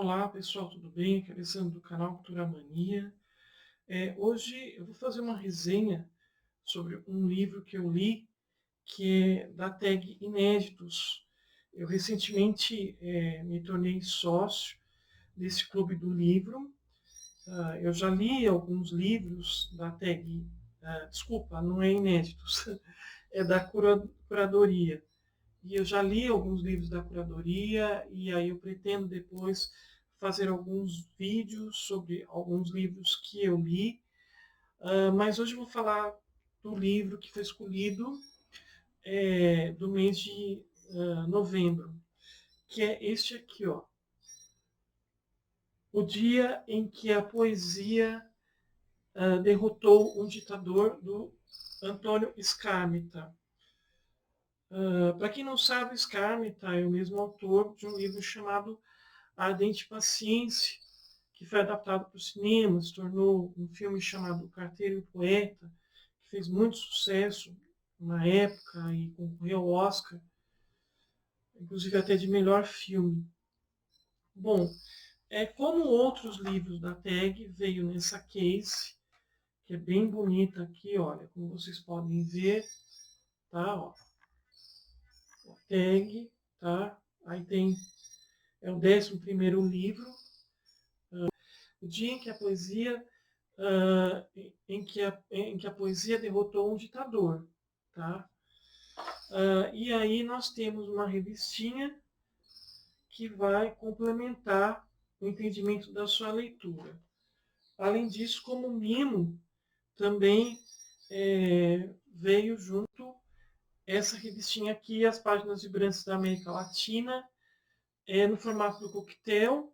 Olá pessoal, tudo bem? Aqui é Alessandro do canal Cultura Mania. Hoje eu vou fazer uma resenha sobre um livro que eu li, que é da tag Inéditos. Eu recentemente me tornei sócio desse clube do livro. Eu já li alguns livros da tag, desculpa, não é Inéditos, é da curadoria. E eu já li alguns livros da curadoria e aí eu pretendo depois fazer alguns vídeos sobre alguns livros que eu li. Mas hoje eu vou falar do livro que foi escolhido do mês de novembro, que é este aqui, ó. O dia em que a poesia derrotou um ditador, do Antônio Skármita. Para quem não sabe, Skármita é o mesmo autor de um livro chamado Ardente Paciência, que foi adaptado para o cinema, se tornou um filme chamado Carteiro e o Poeta, que fez muito sucesso na época e concorreu ao Oscar, inclusive até de melhor filme. Bom, como outros livros da tag, veio nessa case, que é bem bonita aqui, olha, como vocês podem ver, tá? Ó, a tag, tá? Aí tem, é o 11º livro, o dia em que a poesia em que a poesia derrotou um ditador, tá? E aí nós temos uma revistinha que vai complementar o entendimento da sua leitura. Além disso, como mimo, também veio junto essa revistinha aqui, as páginas vibrantes da América Latina, no formato do coquetel.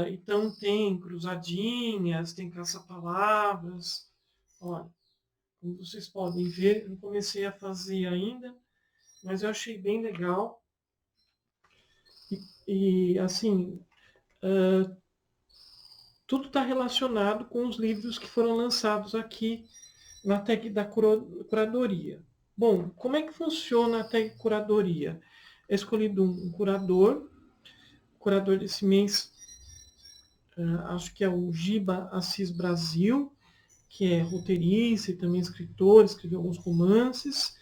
Então tem cruzadinhas, tem caça-palavras. Olha, como vocês podem ver, eu não comecei a fazer ainda, mas eu achei bem legal. E assim, tudo está relacionado com os livros que foram lançados aqui na tag da curadoria. Bom, como é que funciona a tag curadoria? É escolhido um curador, o curador desse mês, acho que é o Giba Assis Brasil, que é roteirista e também escritor, escreveu alguns romances,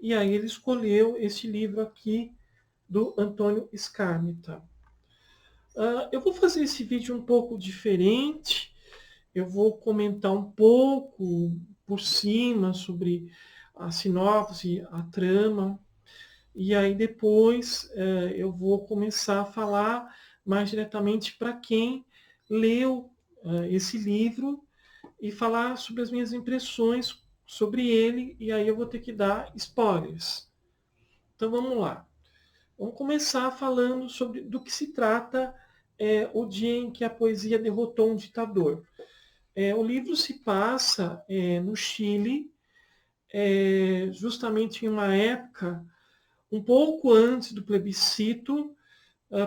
e aí ele escolheu esse livro aqui do Antônio Skármita. Eu vou fazer esse vídeo um pouco diferente, eu vou comentar um pouco por cima sobre a sinopse, a trama, e aí depois eu vou começar a falar mais diretamente para quem leu esse livro e falar sobre as minhas impressões sobre ele, e aí eu vou ter que dar spoilers. Então vamos lá. Vamos começar falando sobre do que se trata o dia em que a poesia derrotou um ditador. O livro se passa no Chile, justamente em uma época um pouco antes do plebiscito,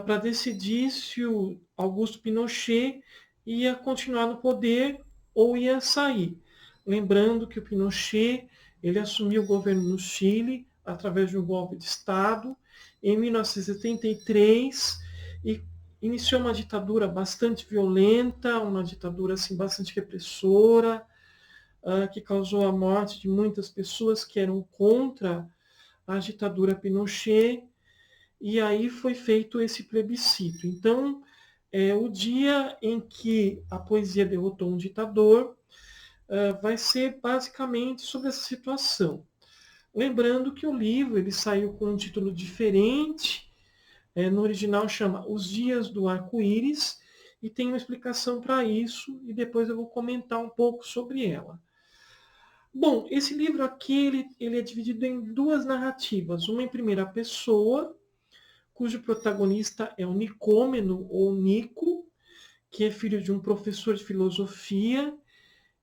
para decidir se o Augusto Pinochet ia continuar no poder ou ia sair. Lembrando que o Pinochet ele assumiu o governo no Chile através de um golpe de Estado em 1973 e iniciou uma ditadura bastante violenta, uma ditadura assim, bastante repressora, que causou a morte de muitas pessoas que eram contra a ditadura Pinochet, e aí foi feito esse plebiscito. Então, o dia em que a poesia derrotou um ditador vai ser basicamente sobre essa situação. Lembrando que o livro ele saiu com um título diferente, no original chama Os Dias do Arco-Íris, e tem uma explicação para isso, e depois eu vou comentar um pouco sobre ela. Bom, esse livro aqui ele é dividido em duas narrativas, uma em primeira pessoa, cujo protagonista é o Nicômeno, ou Nico, que é filho de um professor de filosofia,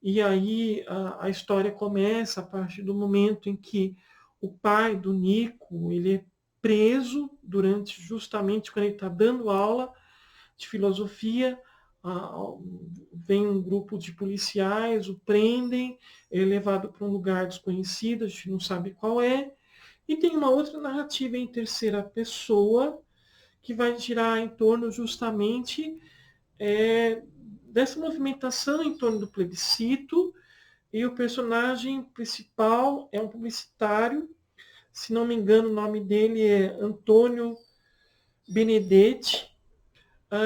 e aí a história começa a partir do momento em que o pai do Nico ele é preso durante justamente quando ele está dando aula de filosofia. Vem um grupo de policiais, o prendem, ele é levado para um lugar desconhecido, a gente não sabe qual é. E tem uma outra narrativa em terceira pessoa, que vai girar em torno justamente dessa movimentação em torno do plebiscito, e o personagem principal é um publicitário, se não me engano o nome dele é Antônio Benedetti.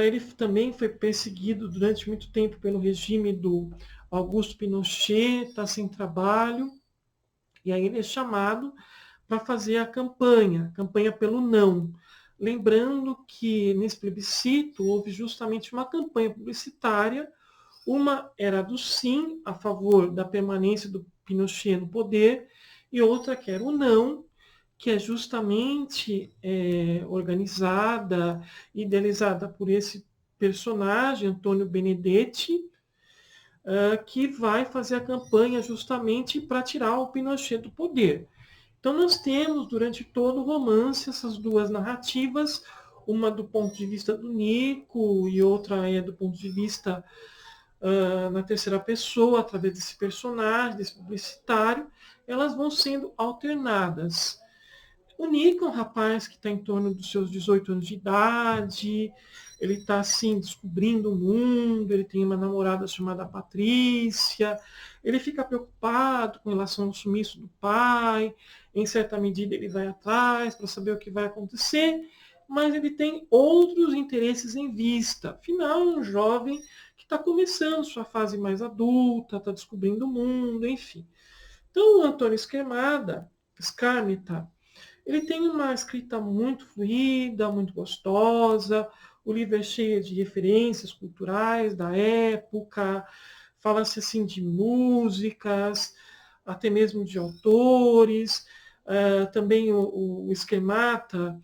Ele também foi perseguido durante muito tempo pelo regime do Augusto Pinochet, está sem trabalho, e aí ele é chamado para fazer a campanha pelo não. Lembrando que nesse plebiscito houve justamente uma campanha publicitária, uma era do sim, a favor da permanência do Pinochet no poder, e outra que era o não, que é justamente organizada, idealizada por esse personagem, Antônio Benedetti, que vai fazer a campanha justamente para tirar o Pinochet do poder. Então nós temos durante todo o romance essas duas narrativas, uma do ponto de vista do Nico e outra é do ponto de vista na terceira pessoa, através desse personagem, desse publicitário, elas vão sendo alternadas. O Nico é um rapaz que está em torno dos seus 18 anos de idade, ele está assim, descobrindo o mundo, ele tem uma namorada chamada Patrícia, ele fica preocupado com relação ao sumiço do pai, em certa medida ele vai atrás para saber o que vai acontecer, mas ele tem outros interesses em vista. Afinal, é um jovem que está começando sua fase mais adulta, está descobrindo o mundo, enfim. Então, o Antônio Skármeta, ele tem uma escrita muito fluida, muito gostosa. O livro é cheio de referências culturais da época. Fala-se assim de músicas, até mesmo de autores. Também o Esquemata,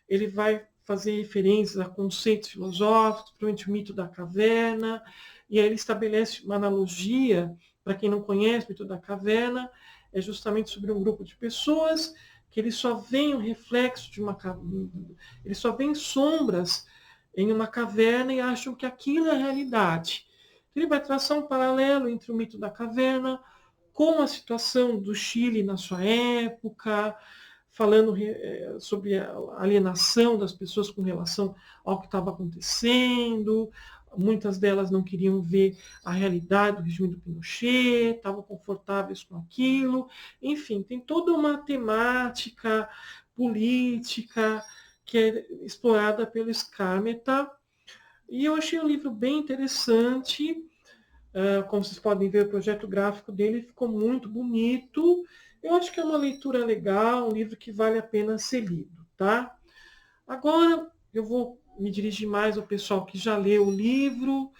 ele vai fazer referências a conceitos filosóficos, principalmente o mito da caverna. E aí ele estabelece uma analogia, para quem não conhece o mito da caverna, é justamente sobre um grupo de pessoas que ele só vê um reflexo de uma ele só vê sombras em uma caverna e acham que aquilo é a realidade. Ele vai traçar um paralelo entre o mito da caverna com a situação do Chile na sua época, falando sobre a alienação das pessoas com relação ao que estava acontecendo. Muitas delas não queriam ver a realidade do regime do Pinochet, estavam confortáveis com aquilo. Enfim, tem toda uma temática política que é explorada pelo Skármeta. E eu achei o livro bem interessante. Como vocês podem ver, o projeto gráfico dele ficou muito bonito. Eu acho que é uma leitura legal, um livro que vale a pena ser lido, tá? Agora eu vou me dirigir mais ao pessoal que já leu o livro,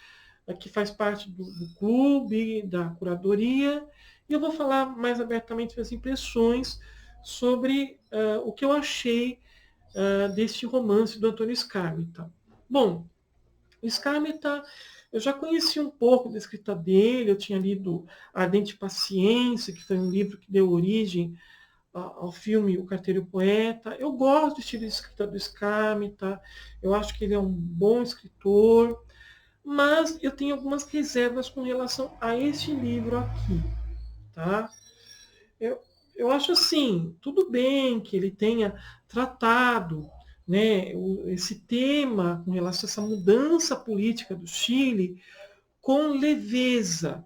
que faz parte do clube, da curadoria, e eu vou falar mais abertamente das impressões sobre o que eu achei deste romance do Antônio Skármeta. Bom, o Skármeta, eu já conheci um pouco da escrita dele, eu tinha lido Ardente Paciência, que foi um livro que deu origem ao filme O Carteiro Poeta. Eu gosto do estilo de escrita do Skármeta, eu acho que ele é um bom escritor, mas eu tenho algumas reservas com relação a este livro aqui, tá? Eu, eu acho assim, tudo bem que ele tenha tratado, né, esse tema com relação a essa mudança política do Chile com leveza,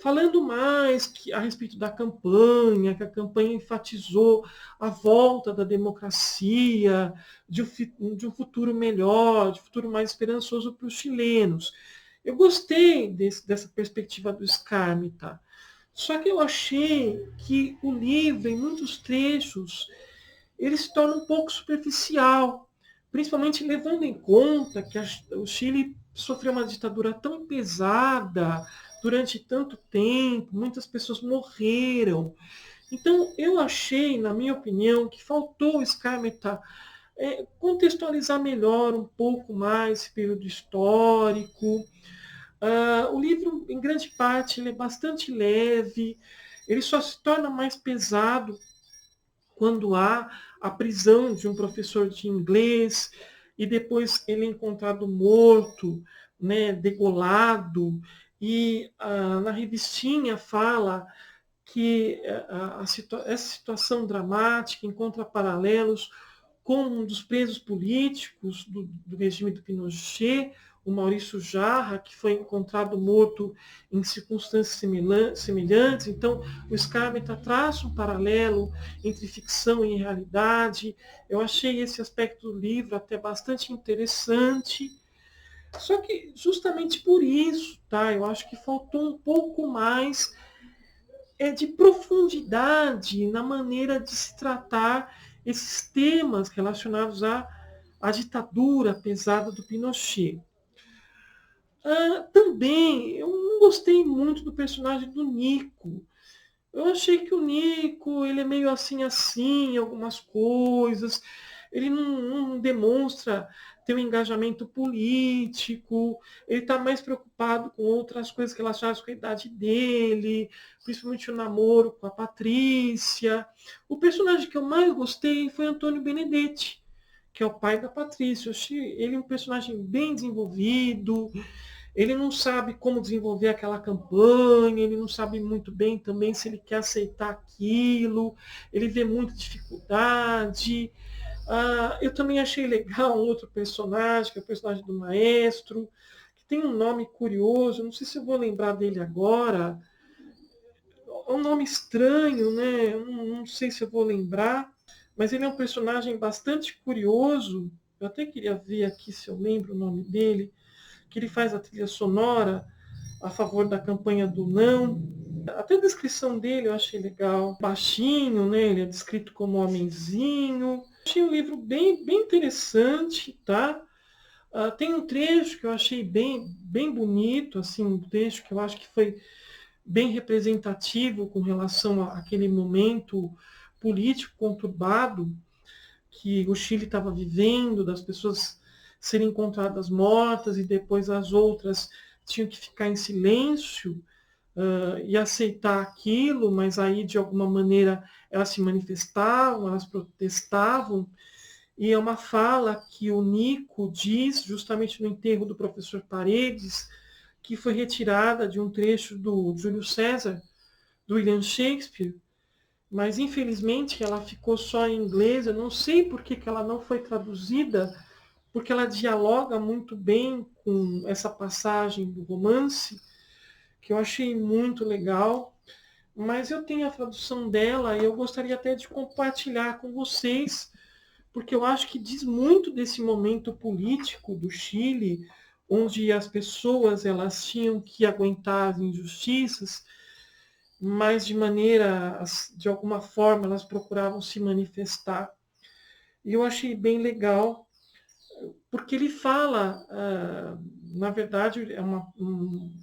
falando mais a respeito da campanha, que a campanha enfatizou a volta da democracia, de um futuro melhor, de um futuro mais esperançoso para os chilenos. Eu gostei dessa perspectiva do Skármeta. Só que eu achei que o livro, em muitos trechos, ele se torna um pouco superficial, principalmente levando em conta que o Chile sofreu uma ditadura tão pesada durante tanto tempo, muitas pessoas morreram. Então, eu achei, na minha opinião, que faltou o Skármeta contextualizar melhor um pouco mais esse período histórico. O livro, em grande parte, ele é bastante leve, ele só se torna mais pesado quando há a prisão de um professor de inglês e depois ele é encontrado morto, né, degolado, e na revistinha fala que essa situação dramática encontra paralelos com um dos presos políticos do regime do Pinochet, o Maurício Jarra, que foi encontrado morto em circunstâncias semelhantes. Então, o Skármeta traça um paralelo entre ficção e realidade. Eu achei esse aspecto do livro até bastante interessante. Só que justamente por isso, tá? Eu acho que faltou um pouco mais de profundidade na maneira de se tratar esses temas relacionados à ditadura pesada do Pinochet. Também, eu não gostei muito do personagem do Nico. Eu achei que o Nico, ele é meio assim, em algumas coisas. Ele não demonstra ter um engajamento político. Ele está mais preocupado com outras coisas relacionadas com a idade dele, principalmente o namoro com a Patrícia. O personagem que eu mais gostei foi Antônio Benedetti, que é o pai da Patrícia. Eu achei ele um personagem bem desenvolvido. Ele não sabe como desenvolver aquela campanha, ele não sabe muito bem também se ele quer aceitar aquilo, ele vê muita dificuldade. Eu também achei legal um outro personagem, que é o personagem do maestro, que tem um nome curioso, não sei se eu vou lembrar dele agora. É um nome estranho, né? Eu não sei se eu vou lembrar, mas ele é um personagem bastante curioso. Eu até queria ver aqui se eu lembro o nome dele, que ele faz a trilha sonora a favor da campanha do não. Até a descrição dele eu achei legal. Baixinho, né? Ele é descrito como homenzinho. Achei um livro bem interessante, tá? Tem um trecho que eu achei bem bonito, assim, um trecho que eu acho que foi bem representativo com relação àquele momento político conturbado que o Chile estava vivendo, das pessoas serem encontradas mortas e depois as outras tinham que ficar em silêncio e aceitar aquilo, mas aí de alguma maneira elas se manifestavam, elas protestavam. E é uma fala que o Nico diz justamente no enterro do professor Paredes, que foi retirada de um trecho do Júlio César, do William Shakespeare, mas infelizmente ela ficou só em inglês. Eu não sei por que ela não foi traduzida, porque ela dialoga muito bem com essa passagem do romance, que eu achei muito legal. Mas eu tenho a tradução dela e eu gostaria até de compartilhar com vocês, porque eu acho que diz muito desse momento político do Chile, onde as pessoas elas tinham que aguentar as injustiças, mas de alguma forma, elas procuravam se manifestar. E eu achei bem legal, porque ele fala, na verdade, é um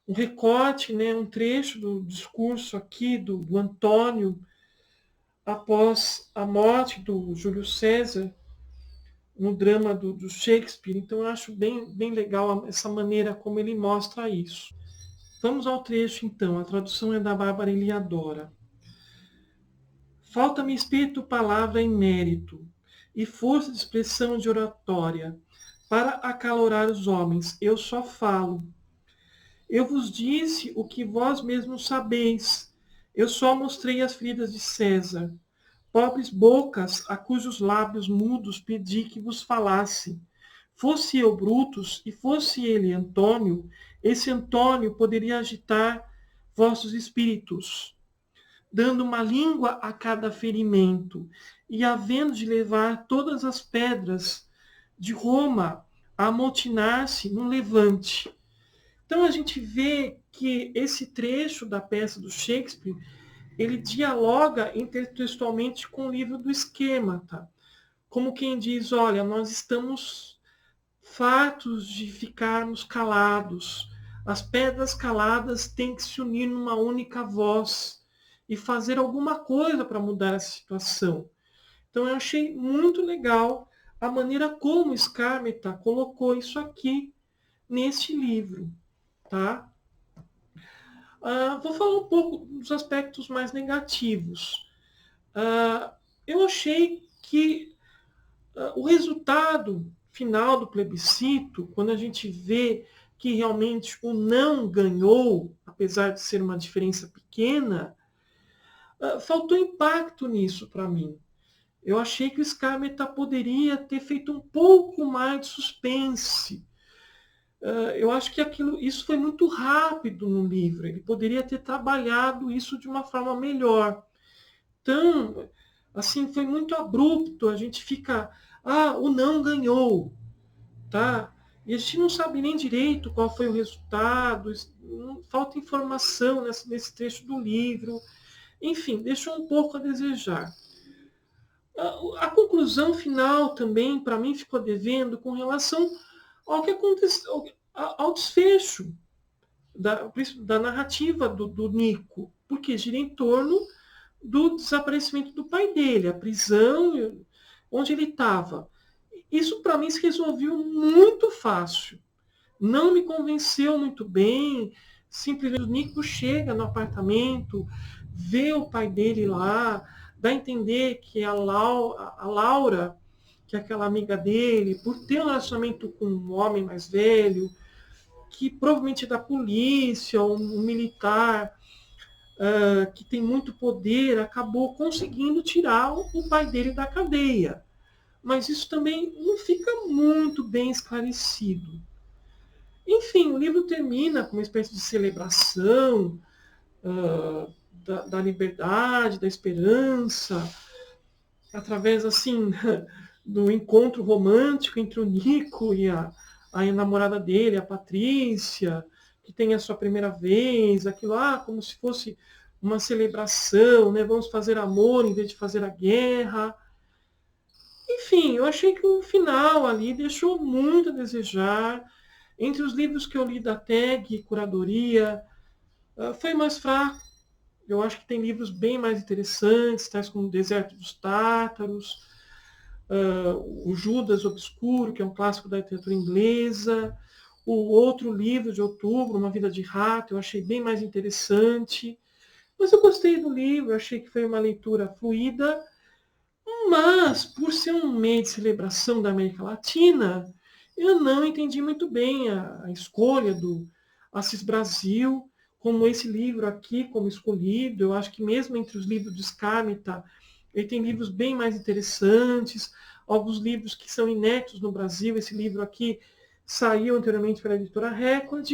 recorte, né, um trecho do discurso aqui do Antônio, após a morte do Júlio César, no drama do Shakespeare. Então, eu acho bem legal essa maneira como ele mostra isso. Vamos ao trecho, então. A tradução é da Bárbara Eliadora. Falta-me espírito, palavra e mérito, e força de expressão de oratória, para acalorar os homens. Eu só falo. Eu vos disse o que vós mesmos sabeis. Eu só mostrei as feridas de César. Pobres bocas, a cujos lábios mudos pedi que vos falasse. Fosse eu Brutus e fosse ele Antônio, esse Antônio poderia agitar vossos espíritos, dando uma língua a cada ferimento, e havendo de levar todas as pedras de Roma a amotinar-se num levante. Então a gente vê que esse trecho da peça do Shakespeare, ele dialoga intertextualmente com o livro do Esquema, tá? Como quem diz, olha, nós estamos fartos de ficarmos calados. As pedras caladas têm que se unir numa única voz e fazer alguma coisa para mudar essa situação. Então eu achei muito legal a maneira como Skármeta colocou isso aqui neste livro, tá? Vou falar um pouco dos aspectos mais negativos. Eu achei que o resultado final do plebiscito, quando a gente vê que realmente o não ganhou, apesar de ser uma diferença pequena, faltou impacto nisso para mim. Eu achei que o Skármeta poderia ter feito um pouco mais de suspense. Eu acho que isso foi muito rápido no livro. Ele poderia ter trabalhado isso de uma forma melhor. Então, assim, foi muito abrupto. A gente fica, o não ganhou, tá? E a gente não sabe nem direito qual foi o resultado. Falta informação nesse trecho do livro. Enfim, deixou um pouco a desejar. A conclusão final também, para mim, ficou devendo com relação ao que aconteceu, ao desfecho da narrativa do Nico, porque gira em torno do desaparecimento do pai dele, a prisão, onde ele estava. Isso para mim se resolveu muito fácil. Não me convenceu muito bem. Simplesmente o Nico chega no apartamento, vê o pai dele lá, dá a entender que a Laura, que é aquela amiga dele, por ter um relacionamento com um homem mais velho, que provavelmente é da polícia, um militar, que tem muito poder, acabou conseguindo tirar o pai dele da cadeia. Mas isso também não fica muito bem esclarecido. Enfim, o livro termina com uma espécie de celebração da liberdade, da esperança, através assim do encontro romântico entre o Nico e a namorada dele, a Patrícia, que tem a sua primeira vez, aquilo como se fosse uma celebração, né? Vamos fazer amor em vez de fazer a guerra. Enfim, eu achei que o final ali deixou muito a desejar. Entre os livros que eu li da TEG, Curadoria, foi mais fraco. Eu acho que tem livros bem mais interessantes, tais como O Deserto dos Tártaros, o Judas Obscuro, que é um clássico da literatura inglesa, o outro livro de outubro, Uma Vida de Rato, eu achei bem mais interessante. Mas eu gostei do livro, eu achei que foi uma leitura fluida, mas por ser um mês de celebração da América Latina, eu não entendi muito bem a escolha do Assis Brasil, como esse livro aqui, como escolhido. Eu acho que mesmo entre os livros do Skármeta, ele tem livros bem mais interessantes, alguns livros que são inéditos no Brasil. Esse livro aqui saiu anteriormente pela editora Record,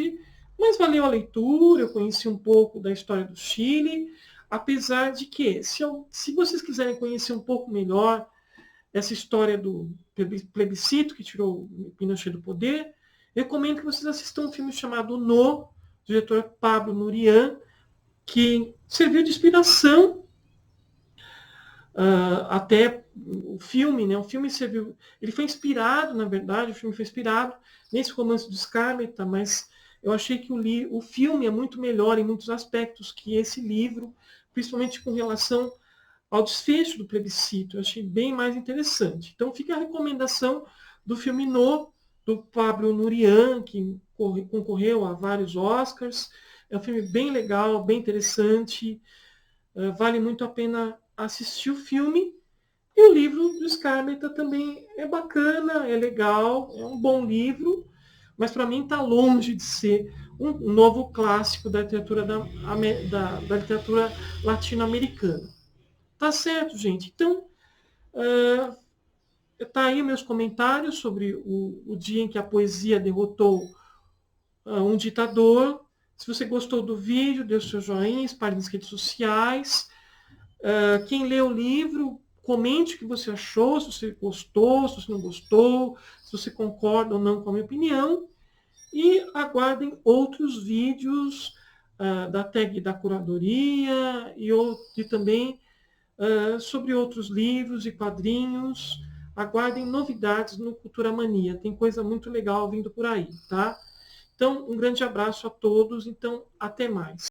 mas valeu a leitura, eu conheci um pouco da história do Chile, apesar de que, se vocês quiserem conhecer um pouco melhor essa história do plebiscito que tirou Pinochet do poder, recomendo que vocês assistam um filme chamado No, do diretor Pablo Nurian, que serviu de inspiração até o filme, né? O filme serviu, ele foi inspirado, na verdade, o filme foi inspirado nesse romance do Skármeta, mas eu achei que o filme é muito melhor em muitos aspectos que esse livro, principalmente com relação ao desfecho do plebiscito. Eu achei bem mais interessante. Então fica a recomendação do filme No, do Pablo Nurian, que concorreu a vários Oscars. É um filme bem legal, bem interessante. Vale muito a pena assistir o filme. E o livro do Skármeta também é bacana, é legal, é um bom livro, mas para mim está longe de ser um novo clássico da literatura, da literatura latino-americana. Tá certo, gente? Então, tá aí meus comentários sobre o dia em que a poesia derrotou um ditador. Se você gostou do vídeo, dê o seu joinha, espalhe nas redes sociais. Quem lê o livro, comente o que você achou, se você gostou, se você não gostou, se você concorda ou não com a minha opinião. E aguardem outros vídeos da tag da curadoria e também sobre outros livros e quadrinhos. Aguardem novidades no Cultura Mania. Tem coisa muito legal vindo por aí, tá? Então, um grande abraço a todos. Então, até mais.